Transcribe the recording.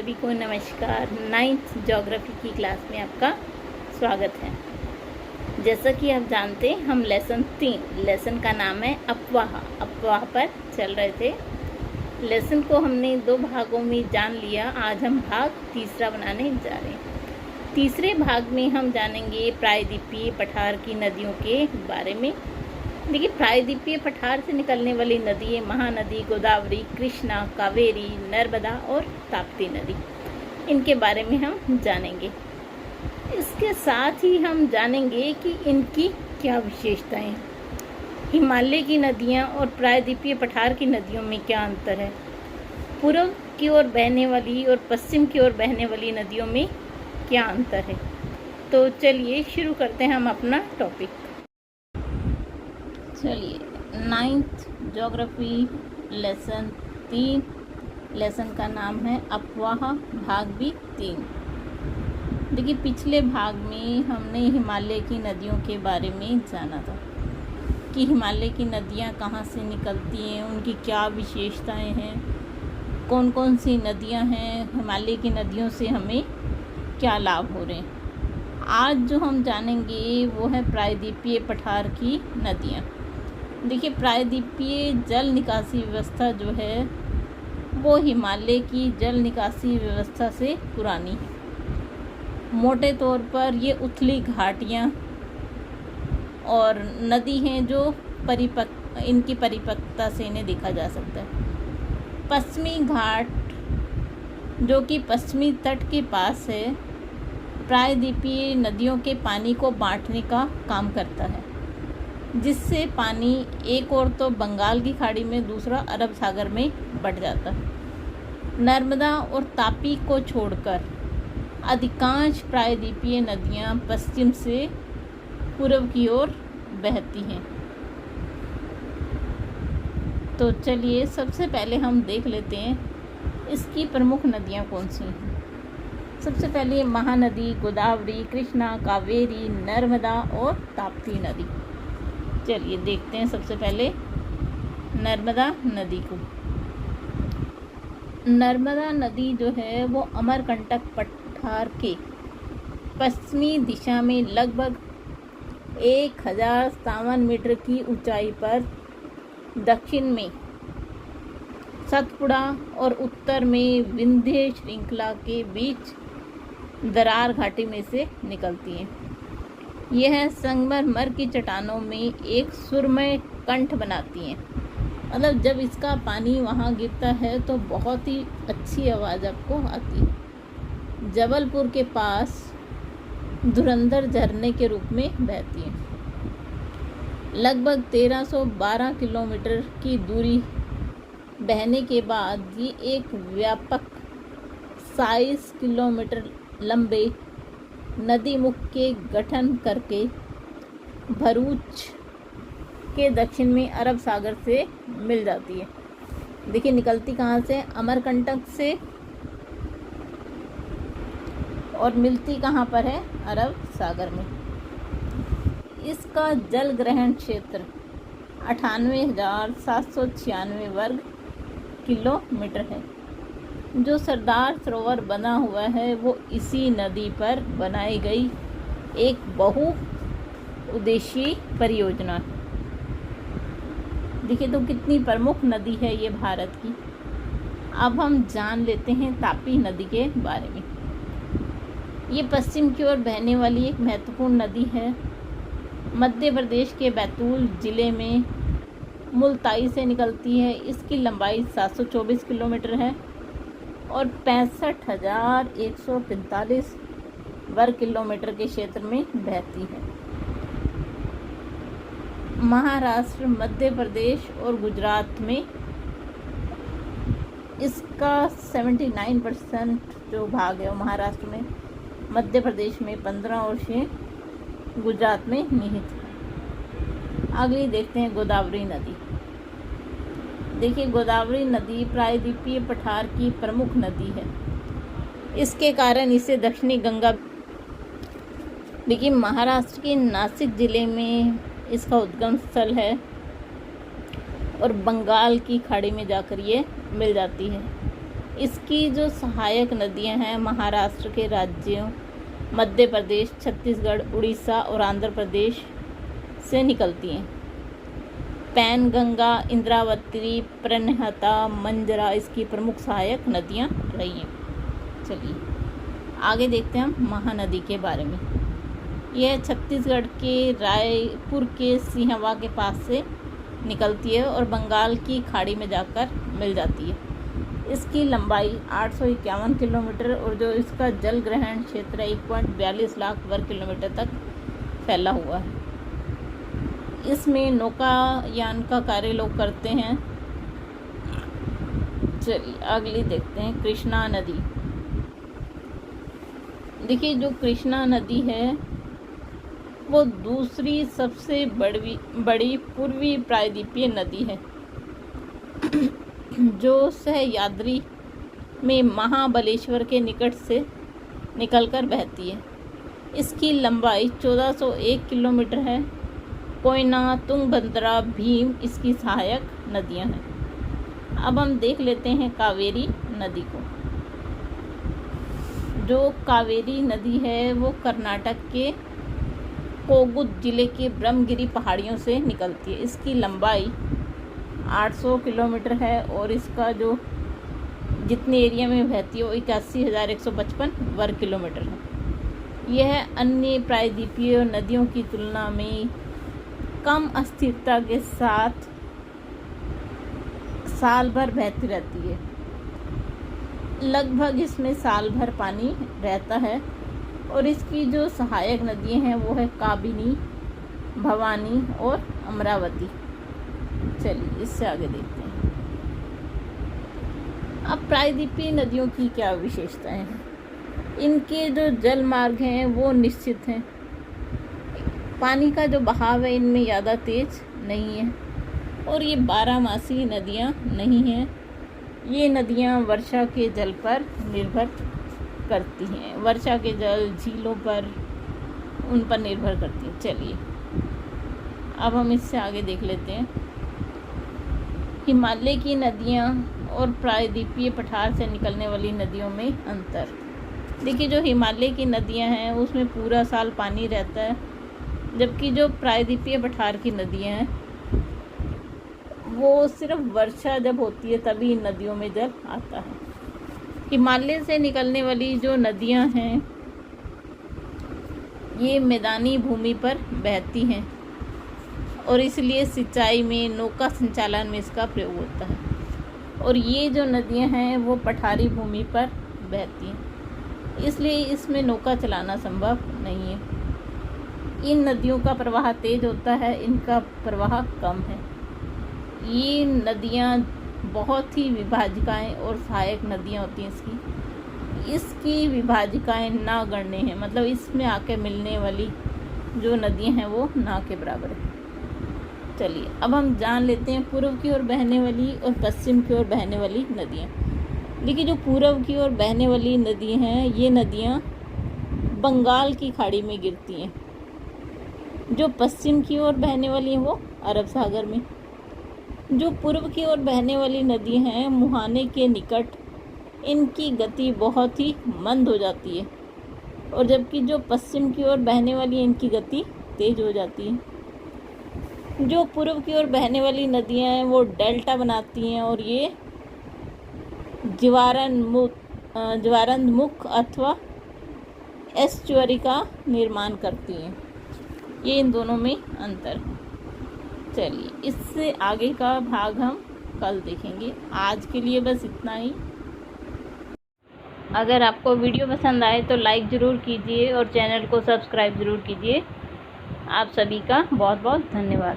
सभी को नमस्कार। 9th ज्योग्राफी की क्लास में आपका स्वागत है। जैसा कि आप जानते हैं, हम लेसन 3 लेसन का नाम है अपवाह पर चल रहे थे। लेसन को हमने 2 भागों में जान लिया। आज हम भाग तीसरा बनाने जा रहे हैं। तीसरे भाग में हम जानेंगे प्रायद्वीपीय पठार की नदियों के बारे में। देखिए, प्रायद्वीपीय पठार से निकलने वाली नदी है महानदी, गोदावरी, कृष्णा, कावेरी, नर्मदा और ताप्ती नदी। इनके बारे में हम जानेंगे। इसके साथ ही हम जानेंगे कि इनकी क्या विशेषताएं हैं। हिमालय की नदियां और प्रायद्वीपीय पठार की नदियों में क्या अंतर है। पूर्व की ओर बहने वाली और पश्चिम की ओर बहने वाली नदियों में क्या अंतर है। तो चलिए शुरू करते हैं हम अपना टॉपिक। चलिए, 9th ज्योग्राफी लेसन 3, लेसन का नाम है अपवाह, भाग भी 3। देखिए, पिछले भाग में हमने हिमालय की नदियों के बारे में जाना था कि हिमालय की नदियां कहाँ से निकलती हैं, उनकी क्या विशेषताएं हैं, कौन कौन सी नदियां हैं, हिमालय की नदियों से हमें क्या लाभ हो रहे हैं। आज जो हम जानेंगे वो है प्रायद्वीपीय पठार की नदियां। देखिए, प्रायद्वीपीय जल निकासी व्यवस्था जो है वो हिमालय की जल निकासी व्यवस्था से पुरानी है। मोटे तौर पर ये उथली घाटियाँ और नदी हैं जो इनकी परिपक्वता से इन्हें देखा जा सकता है। पश्चिमी घाट जो कि पश्चिमी तट के पास है, प्रायद्वीपीय नदियों के पानी को बांटने का काम करता है, जिससे पानी एक ओर तो बंगाल की खाड़ी में, दूसरा अरब सागर में बट जाता है। नर्मदा और तापी को छोड़कर अधिकांश प्रायद्वीपीय नदियां पश्चिम से पूर्व की ओर बहती हैं। तो चलिए सबसे पहले हम देख लेते हैं इसकी प्रमुख नदियां कौन सी हैं। सबसे पहले महानदी, गोदावरी, कृष्णा, कावेरी, नर्मदा और ताप्ती नदी। चलिए देखते हैं सबसे पहले नर्मदा नदी को। नर्मदा नदी जो है वो अमरकंटक पठार के पश्चिमी दिशा में लगभग 1057 मीटर की ऊंचाई पर दक्षिण में सतपुड़ा और उत्तर में विंध्य श्रृंखला के बीच दरार घाटी में से निकलती है। यह संगमरमर की चट्टानों में एक सुरमय कंठ बनाती हैं। मतलब जब इसका पानी वहाँ गिरता है तो बहुत ही अच्छी आवाज़ आपको आती है। जबलपुर के पास धुरंधर झरने के रूप में बहती है। लगभग 1312 किलोमीटर की दूरी बहने के बाद ये एक व्यापक 27 किलोमीटर लंबे नदी मुख के गठन करके भरूच के दक्षिण में अरब सागर से मिल जाती है। देखिए, निकलती कहाँ से? अमरकंटक से, और मिलती कहाँ पर है? अरब सागर में। इसका जल ग्रहण क्षेत्र 98,796 वर्ग किलोमीटर है। जो सरदार सरोवर बना हुआ है वो इसी नदी पर बनाई गई एक बहुउद्देशीय परियोजना है। देखिए तो कितनी प्रमुख नदी है ये भारत की। अब हम जान लेते हैं तापी नदी के बारे में। ये पश्चिम की ओर बहने वाली एक महत्वपूर्ण नदी है। मध्य प्रदेश के बैतूल जिले में मुल्ताई से निकलती है। इसकी लंबाई 724 किलोमीटर है और 65,145 वर्ग किलोमीटर के क्षेत्र में बहती है। महाराष्ट्र, मध्य प्रदेश और गुजरात में इसका 79% जो भाग है वो महाराष्ट्र में, मध्य प्रदेश में 15 और शेष गुजरात में निहित है। अगली देखते हैं गोदावरी नदी। देखिए, गोदावरी नदी प्रायद्वीपीय पठार की प्रमुख नदी है। इसके कारण इसे दक्षिणी गंगा, देखिए महाराष्ट्र के नासिक जिले में इसका उद्गम स्थल है और बंगाल की खाड़ी में जाकर ये मिल जाती है। इसकी जो सहायक नदियां हैं महाराष्ट्र के राज्यों मध्य प्रदेश, छत्तीसगढ़, उड़ीसा और आंध्र प्रदेश से निकलती हैं। पैनगंगा, इंद्रावती, प्रणहता, मंजरा इसकी प्रमुख सहायक नदियां रही हैं। चलिए आगे देखते हैं हम महानदी के बारे में। यह छत्तीसगढ़ के रायपुर के सिंहवा के पास से निकलती है और बंगाल की खाड़ी में जाकर मिल जाती है। इसकी लंबाई 851 किलोमीटर और जो इसका जल ग्रहण क्षेत्र 1.42 लाख वर्ग किलोमीटर तक फैला हुआ है। इसमें नौकायान का कार्य लोग करते हैं। चलिए अगली देखते हैं कृष्णा नदी। देखिए जो कृष्णा नदी है वो दूसरी सबसे बड़ी पूर्वी प्रायद्वीपीय नदी है जो सह्याद्री में महाबलेश्वर के निकट से निकलकर बहती है। इसकी लंबाई 1401 किलोमीटर है। कोयना, तुंगभद्रा, भीम इसकी सहायक नदियां हैं। अब हम देख लेते हैं कावेरी नदी को। जो कावेरी नदी है वो कर्नाटक के कोगुद जिले के ब्रह्मगिरी पहाड़ियों से निकलती है। इसकी लंबाई 800 किलोमीटर है और इसका जो जितने एरिया में बहती है वो 81,155 वर्ग किलोमीटर है। यह अन्य प्रायद्वीपीय नदियों की तुलना में कम अस्थिरता के साथ साल भर बहती रहती है। लगभग इसमें साल भर पानी रहता है और इसकी जो सहायक नदियां हैं वो है काबिनी, भवानी और अमरावती। चलिए इससे आगे देखते हैं। अब प्रायद्वीपीय नदियों की क्या विशेषताएं हैं। इनके जो जल मार्ग हैं वो निश्चित हैं। पानी का जो बहाव है इनमें ज़्यादा तेज नहीं है और ये 12मासी नदियाँ नहीं हैं। ये नदियाँ वर्षा के जल पर निर्भर करती हैं। वर्षा के जल झीलों पर उन पर निर्भर करती हैं। चलिए अब हम इससे आगे देख लेते हैं। हिमालय की नदियाँ और प्रायद्वीपीय पठार से निकलने वाली नदियों में अंतर। देखिए जो हिमालय की नदियाँ हैं उसमें पूरा साल पानी रहता है, जबकि जो प्रायद्वीपीय पठार की नदियाँ हैं वो सिर्फ वर्षा जब होती है तभी इन नदियों में जल आता है। हिमालय से निकलने वाली जो नदियाँ हैं ये मैदानी भूमि पर बहती हैं और इसलिए सिंचाई में, नौका संचालन में इसका प्रयोग होता है। और ये जो नदियाँ हैं वो पठारी भूमि पर बहती हैं, इसलिए इसमें नौका चलाना संभव नहीं है। इन नदियों का प्रवाह तेज होता है, इनका प्रवाह कम है। ये नदियाँ बहुत ही विभाजिकाएं और सहायक नदियाँ होती हैं। इसकी विभाजिकाएं ना गणने हैं, मतलब इसमें आके मिलने वाली जो नदियाँ हैं वो ना के बराबर है। चलिए अब हम जान लेते हैं पूर्व की ओर बहने वाली और पश्चिम की ओर बहने वाली नदियाँ। देखिए जो पूर्व की ओर बहने वाली नदी हैं ये नदियाँ बंगाल की खाड़ी में गिरती हैं। जो पश्चिम की ओर बहने वाली हैं वो अरब सागर में। जो पूर्व की ओर बहने वाली नदी हैं मुहाने के निकट इनकी गति बहुत ही मंद हो जाती है और जबकि जो पश्चिम की ओर बहने वाली है इनकी गति तेज हो जाती है। जो पूर्व की ओर बहने वाली नदियां हैं वो डेल्टा बनाती हैं और ये ज्वारनमुख अथवा एस्चुअरी का निर्माण करती हैं। ये इन दोनों में अंतर है। चलिए इससे आगे का भाग हम कल देखेंगे। आज के लिए बस इतना ही। अगर आपको वीडियो पसंद आए तो लाइक ज़रूर कीजिए और चैनल को सब्सक्राइब ज़रूर कीजिए। आप सभी का बहुत बहुत धन्यवाद।